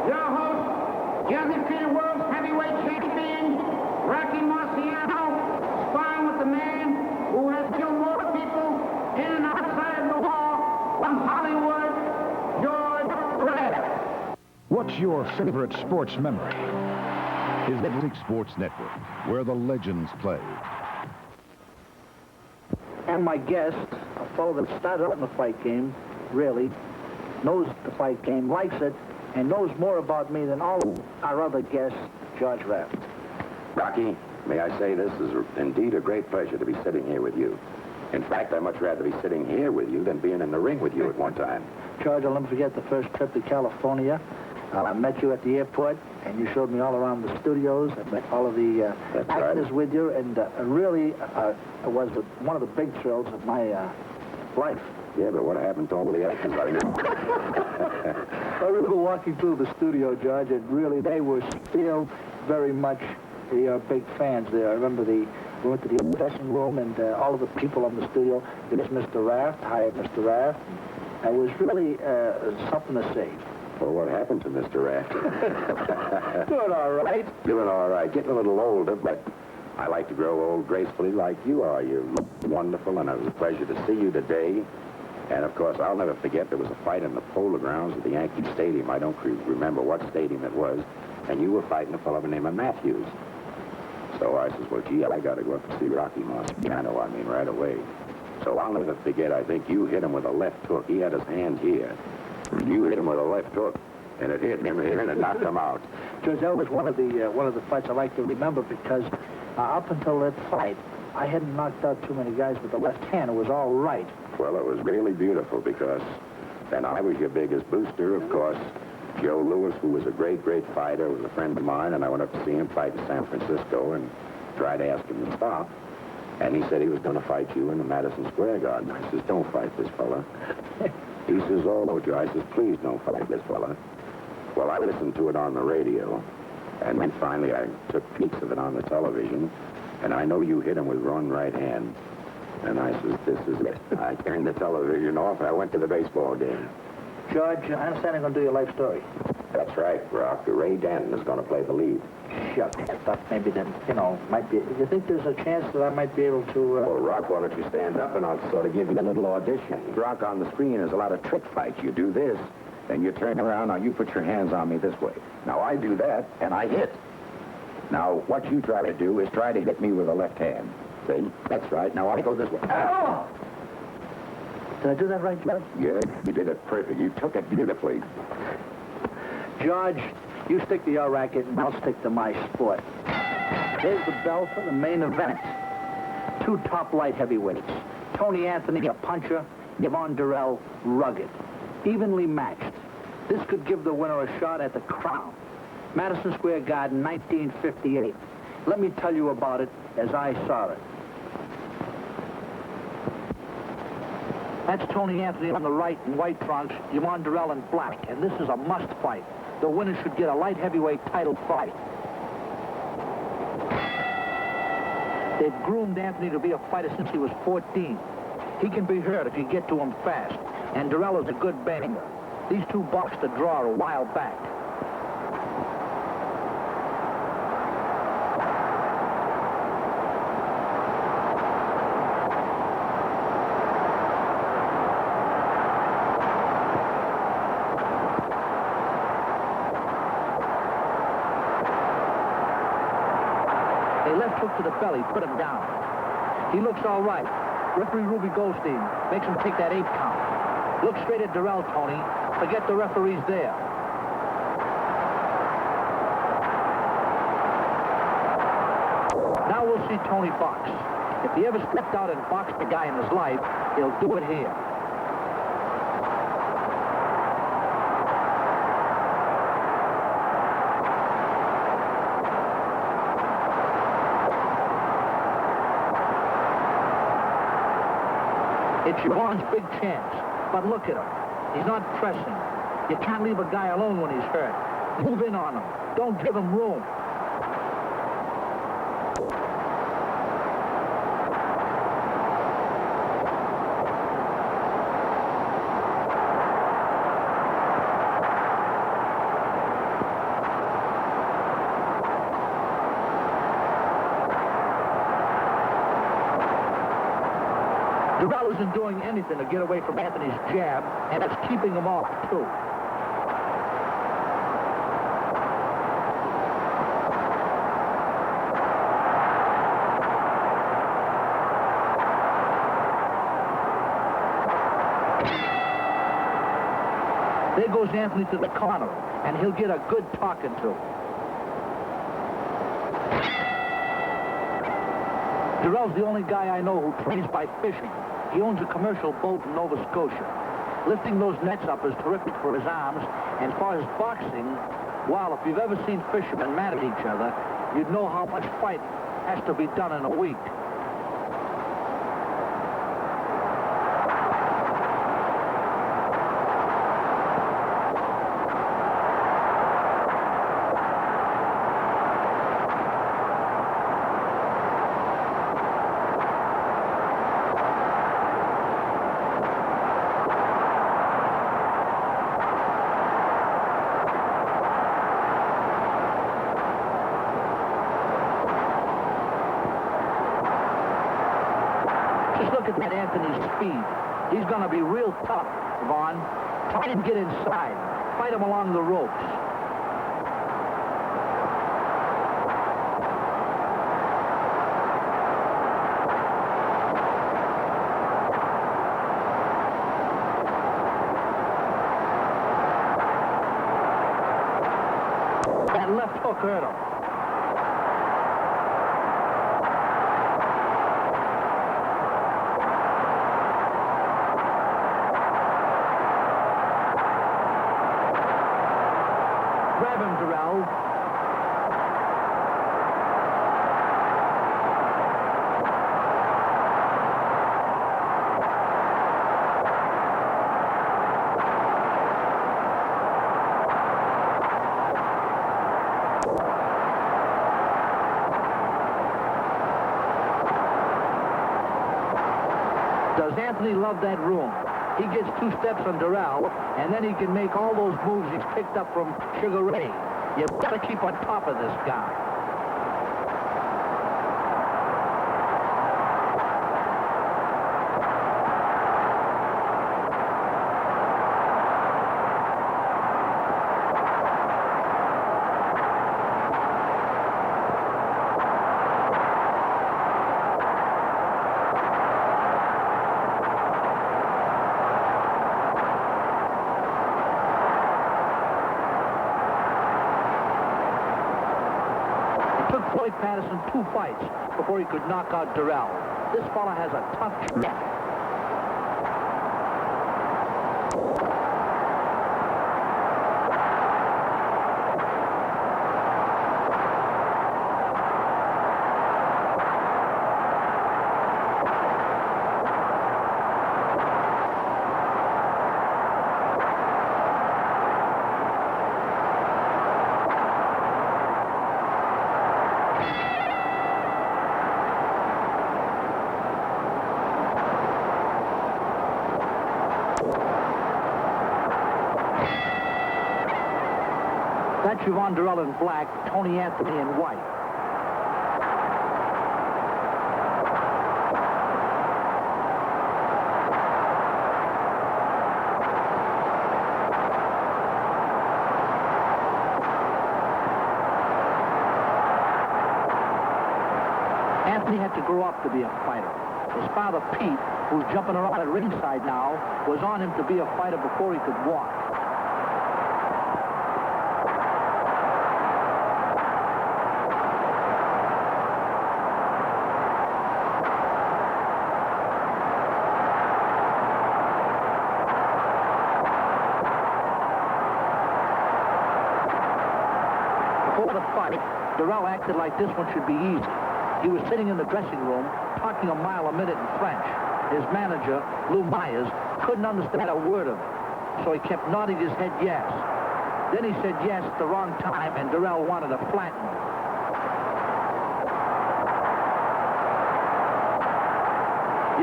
your host, the undisputed world's heavyweight champion, Marciano, sparring with the man who has killed more people in and outside of the wall from Hollywood, Yvon Durelle. What's your favorite sports memory? Is Atlantic Sports Network, where the legends play. And my guest, a fellow that started out in the fight game, really knows the fight game, likes it, and knows more about me than all our other guests, George Raft. Rocky, may I say this is indeed a great pleasure to be sitting here with you. In fact, I'd much rather be sitting here with you than being in the ring with you at one time. George, I'll never forget the first trip to California. I met you at the airport, and you showed me all around the studios. I met all of the actors with you, and really, it was one of the big thrills of my life. Yeah, but what happened to all the actors right now? I remember walking through the studio, George, and really, they were still very much big fans there. I remember we went to the dressing room, and all of the people on the studio, there's Mr. Raft, hi, Mr. Raft. It was really something to see. Well, what happened to Mr. Raft? Doing all right. Doing all right. Getting a little older, but I like to grow old gracefully like you are. You look wonderful, and it was a pleasure to see you today. And, of course, I'll never forget there was a fight in the Polo Grounds at the Yankee Stadium. I don't remember what stadium it was. And you were fighting a fellow named Matthews. So I says, well, gee, I got to go up and see Rocky Marciano, right away. So I'll never forget, I think you hit him with a left hook. He had his hand here. You hit him with a left hook, and it hit him here, and it knocked him out. George, that was one of the fights I like to remember because up until that fight, I hadn't knocked out too many guys with the left hand. It was all right. Well, it was really beautiful because then I was your biggest booster, of course. Joe Louis, who was a great, great fighter, was a friend of mine, and I went up to see him fight in San Francisco and tried to ask him to stop. And he said he was going to fight you in the Madison Square Garden. I says, don't fight this fella. He says, oh, no, Joe. I says, please don't fight this fella. Well, I listened to it on the radio, and then finally I took peeks of it on the television, and I know you hit him with one right hand. And I says, this is it. I turned the television off, and I went to the baseball game. George, I understand I'm going to do your life story. That's right, Rock. Ray Danton is going to play the lead. Shucks, I thought maybe then, might be... Do you think there's a chance that I might be able to... Well, Rock, why don't you stand up and I'll sort of give you a little audition. Rock, on the screen is a lot of trick fights. You do this, then you turn around, now you put your hands on me this way. Now, I do that, and I hit. Now, what you try to do is try to hit me with a left hand. See? That's right. Now, I go this way. Oh! Did I do that right, George? Yeah, you did it perfect. You took it beautifully. George, you stick to your racket, and I'll stick to my sport. Here's the bell for the main event. Two top light heavyweights. Tony Anthony, a puncher. Yvon Durelle, rugged. Evenly matched. This could give the winner a shot at the crown. Madison Square Garden, 1958. Let me tell you about it as I saw it. That's Tony Anthony on the right in white trunks, Yvon Durelle in black, and this is a must fight. The winner should get a light heavyweight title fight. They've groomed Anthony to be a fighter since he was 14. He can be hurt if you get to him fast, and Durelle is a good banger. These two boxed the draw a while back. Left hook to the belly, put him down. He looks all right. Referee Ruby Goldstein makes him take that 8 count. Look straight at Durelle, Tony. Forget the referee's there. Now we'll see Tony box. If he ever stepped out and boxed a guy in his life, he'll do it here. It's Yvon's big chance, but look at him. He's not pressing. You can't leave a guy alone when he's hurt. Move in on him. Don't give him room. Durelle isn't doing anything to get away from Anthony's jab, and it's keeping him off, too. There goes Anthony to the corner, and he'll get a good talking to. Durelle's the only guy I know who trains by fishing. He owns a commercial boat in Nova Scotia. Lifting those nets up is terrific for his arms, and as far as boxing, well, if you've ever seen fishermen mad at each other, you'd know how much fight has to be done in a week. Look at that Anthony's speed. He's going to be real tough, Yvon. Try and get inside. Fight him along the ropes. That left hook hurt him. Grab him, Durelle. Does Anthony love that room? He gets 2 steps on Durelle, and then he can make all those moves he's picked up from Sugar Ray. You've got to keep on top of this guy. Floyd Patterson 2 fights before he could knock out Durelle. This fella has a tough neck. That's Yvon Durelle in black, Tony Anthony in white. Anthony had to grow up to be a fighter. His father, Pete, who's jumping around at ringside now, was on him to be a fighter before he could walk. Before the fight, Durelle acted like this one should be easy. He was sitting in the dressing room, talking a mile a minute in French. His manager, Lou Myers, couldn't understand a word of it, so he kept nodding his head yes. Then he said yes at the wrong time, and Durelle wanted to flatten him.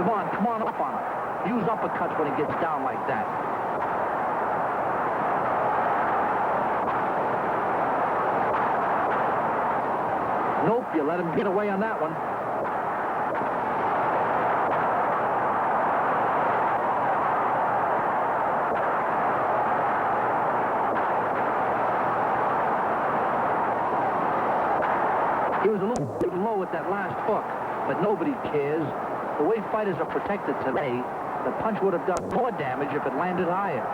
Yvon, come on up on him. Use uppercuts when he gets down like that. Nope, you let him get away on that one. He was a little bit low at that last hook, but nobody cares. The way fighters are protected today, the punch would have done more damage if it landed higher.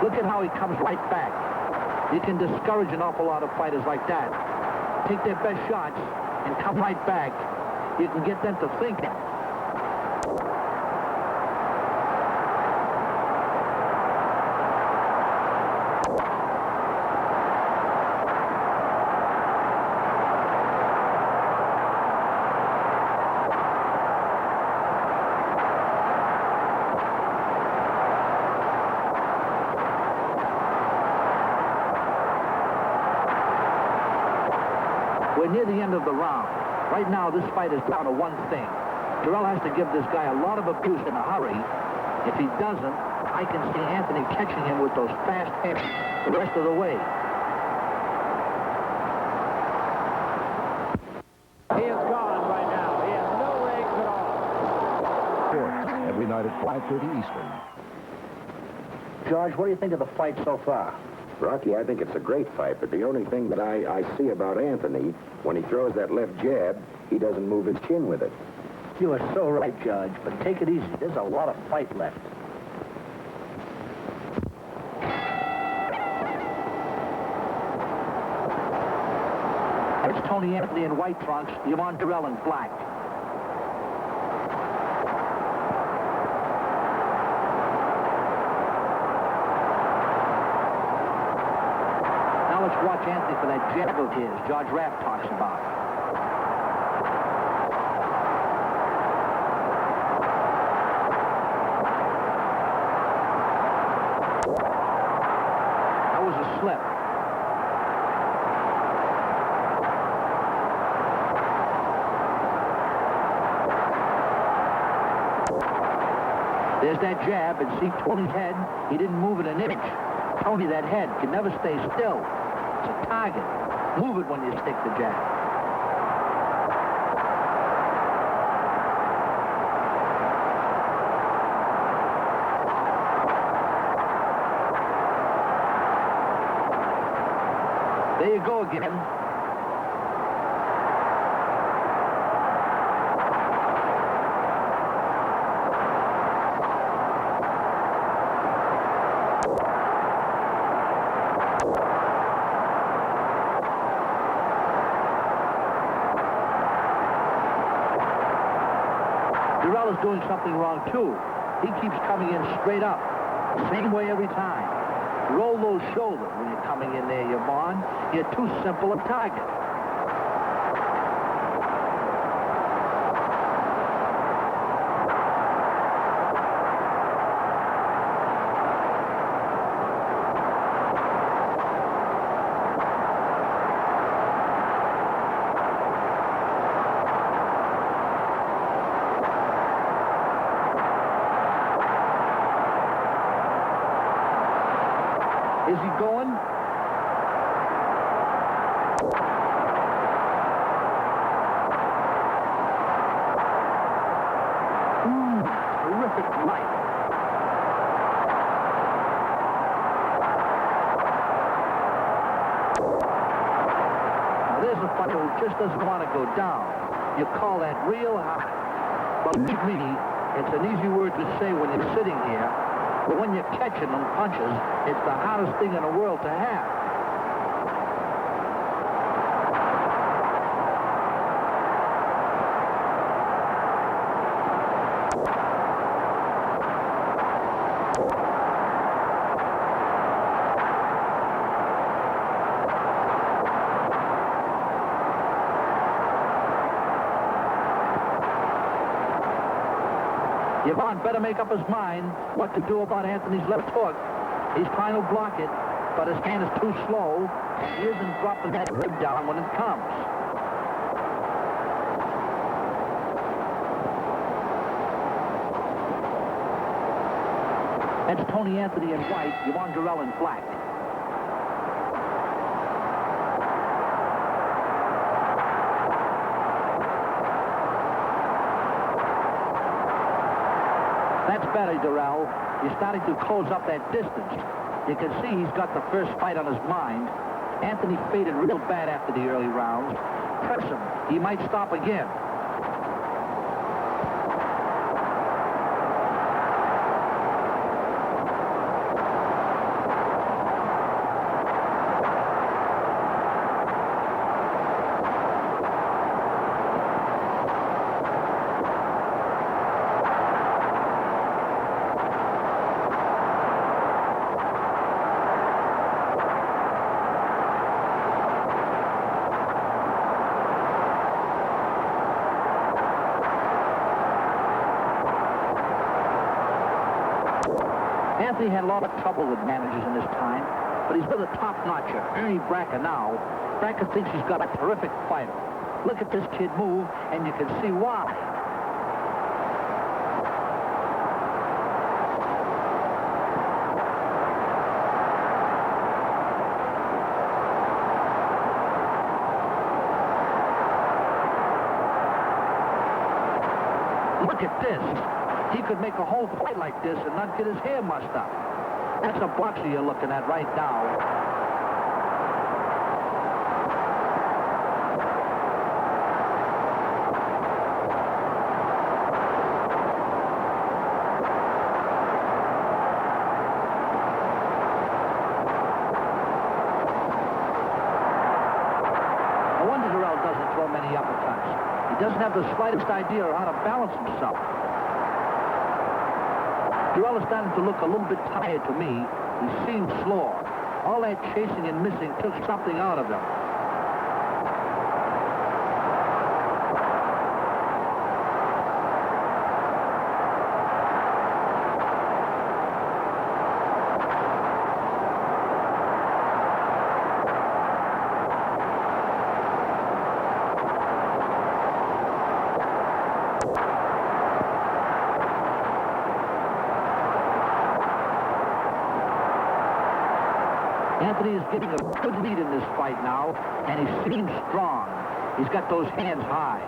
Look at how he comes right back. You can discourage an awful lot of fighters like that. Take their best shots and come right back. You can get them to thinking. We're near the end of the round. Right now, this fight is down to one thing. Durelle has to give this guy a lot of abuse in a hurry. If he doesn't, I can see Anthony catching him with those fast hands the rest of the way. He is gone right now. He has no legs at all. Sports, every night at 5:30 Eastern. George, what do you think of the fight so far? Rocky, I think it's a great fight, but the only thing that I see about Anthony, when he throws that left jab, he doesn't move his chin with it. You are so right, Judge, but take it easy. There's a lot of fight left. It's Tony Anthony in white trunks, Yvon Durelle in black. Now let's watch Anthony for that jab of his George Raft talks about. That was a slip. There's that jab, and see Tony's head? He didn't move it an inch. Tony, that head can never stay still. It's a target. Move it when you stick the jab. There you go again. Durelle is doing something wrong, too. He keeps coming in straight up. Same way every time. Roll those shoulders when you're coming in there, Yvon. You're too simple a target. Is he going? Terrific right. Now there's a fighter who just doesn't want to go down. You call that real hard. But believe me, it's an easy word to say when you're sitting here. But when you're catching them punches, it's the hardest thing in the world to have. Yvon better make up his mind what to do about Anthony's left hook. He's trying to block it, but his hand is too slow. He isn't dropping that rib down when it comes. That's Tony Anthony in white, Yvon Durelle in black. That's better, Durelle. He's starting to close up that distance. You can see he's got the first fight on his mind. Anthony faded real bad after the early rounds. Press him. He might stop again. Anthony had a lot of trouble with managers in his time, but he's with a top-notcher, Ernie Bracker now. Bracker thinks he's got a terrific fighter. Look at this kid move, and you can see why. Look at this. He could make a whole fight like this and not get his hair mussed up. That's a boxer you're looking at right now. No wonder Durelle doesn't throw many uppercuts. He doesn't have the slightest idea of how to balance himself. Durelle is starting to look a little bit tired to me. He seems slow. All that chasing and missing took something out of him. Anthony is getting a good lead in this fight now, and he seems strong. He's got those hands high.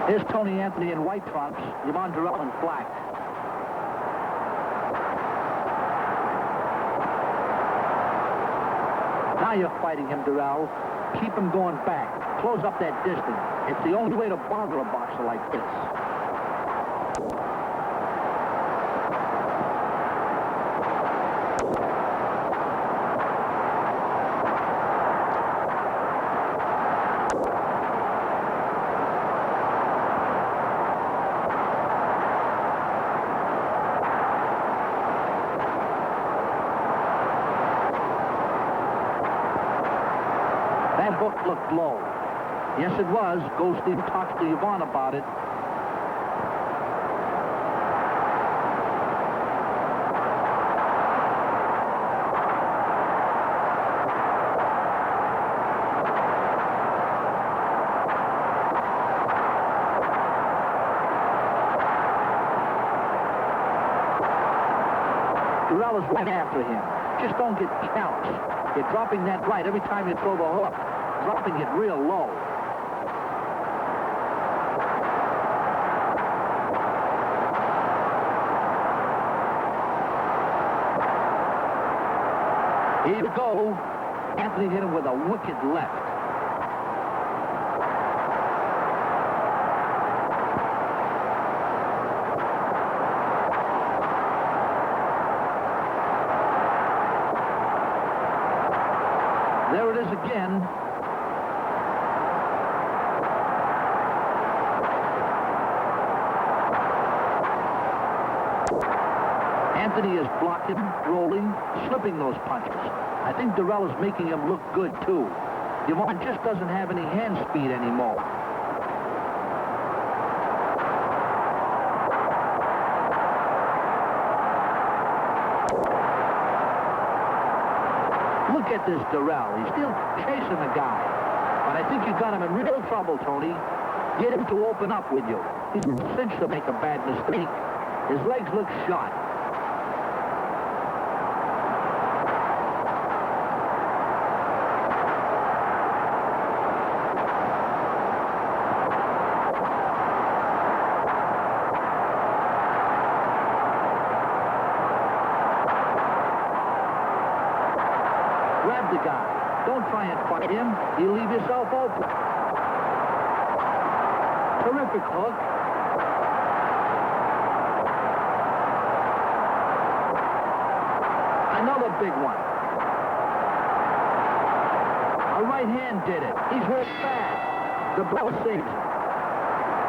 Here's Tony Anthony in white trunks, Yvon Durelle in black. Now you're fighting him, Durelle. Keep him going back. Close up that distance. It's the only way to bother a boxer like this. That hook looked low. Yes, it was. Goldstein talks to Yvon about it. Durelle is right after him. Just don't get counts. You're dropping that right every time you throw the hook. Dropping it real low. Here you go. Anthony hit him with a wicked left. There it is again. Anthony is blocking, rolling, slipping those punches. I think Durelle is making him look good, too. Yvon just doesn't have any hand speed anymore. Look at this Durelle. He's still chasing the guy. But I think you got him in real trouble, Tony. Get him to open up with you. He's cinched to make a bad mistake. His legs look shot. Grab the guy. Don't try and fight him. You leave yourself open. Terrific hook. Another big one. A right hand did it. He's hurt bad. The bell saves him.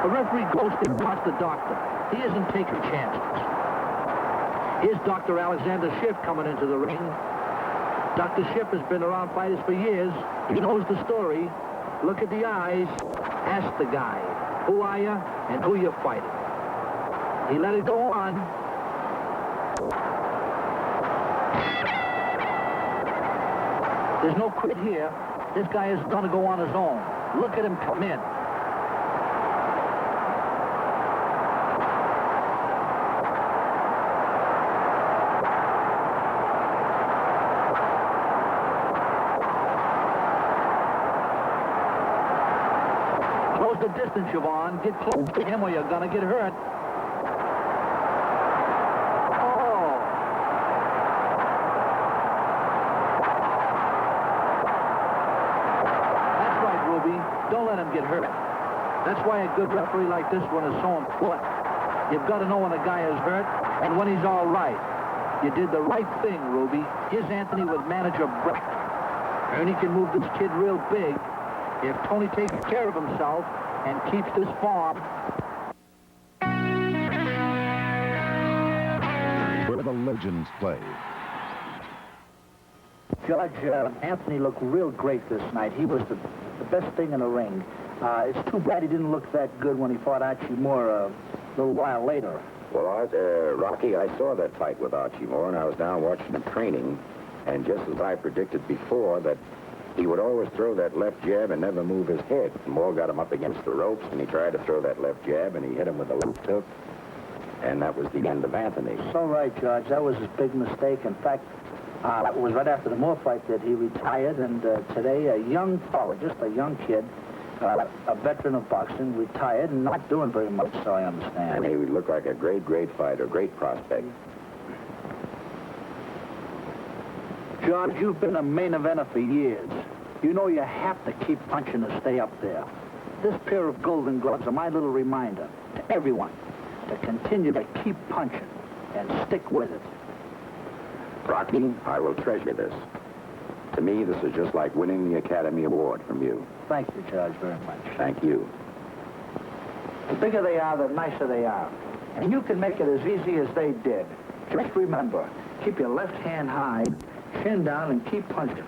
The referee goes to watch the doctor. He isn't taking chances. Here's Dr. Alexander Schiff coming into the ring. Dr. Schiff has been around fighters for years. He knows the story. Look at the eyes. Ask the guy, who are you and who you're fighting? He let it go on. There's no quit here. This guy is going to go on his own. Look at him come in. Close the distance, Yvon. Get close to him or you're going to get hurt. Oh. That's right, Ruby. Don't let him get hurt. That's why a good referee like this one is so important. You've got to know when a guy is hurt and when he's all right. You did the right thing, Ruby. Here's Anthony with manager Brett. Ernie can move this kid real big if Tony takes care of himself and keeps this form. Where the legends play. Judge, Anthony looked real great this night. He was the best thing in the ring. It's too bad he didn't look that good when he fought Archie Moore a little while later. Well, Rocky, I saw that fight with Archie Moore, and I was down watching him training, and just as I predicted before, that he would always throw that left jab and never move his head. Moore got him up against the ropes, and he tried to throw that left jab, and he hit him with a left hook, and that was the end of Anthony. So right, Judge. That was his big mistake. In fact, it was right after the Moore fight that he retired, and today a young fellow, just a young kid, a veteran of boxing, retired and not doing very much, so I understand. And he would look like a great, great fighter, great prospect. George, you've been a main eventer for years. You know you have to keep punching to stay up there. This pair of golden gloves are my little reminder to everyone to continue to keep punching and stick with it. Rocky, I will treasure this. To me, this is just like winning the Academy Award from you. Thank you, Judge, very much. Thank you. The bigger they are, the nicer they are. And you can make it as easy as they did. Just remember, keep your left hand high, chin down, and keep punching.